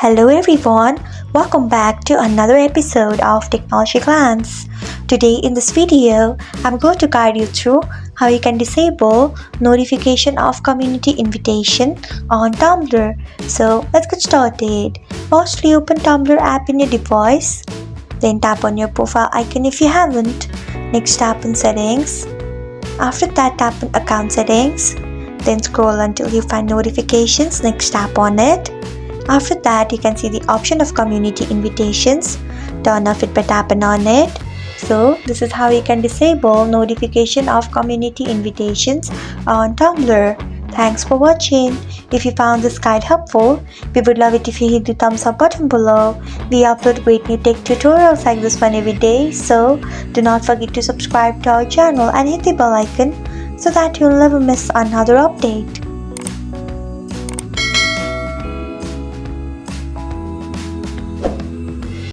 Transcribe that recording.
Hello everyone, welcome back to another episode of Technologyglance. Today in this video, I'm going to guide you through how you can disable notification of community invitation on Tumblr. So let's get started. Firstly, open Tumblr app in your device. Then tap on your profile icon if you haven't. Next tap on settings. After that, tap on account settings. Then scroll until you find notifications. Next tap on it. After that, you can see the option of community invitations. Turn off it by tapping on it. So this is how you can disable notification of community invitations on Tumblr. Thanks for watching. If you found this guide helpful, we would love it if you hit the thumbs up button below. We upload great new tech tutorials like this one every day, so do not forget to subscribe to our channel and hit the bell icon so that you'll never miss another update.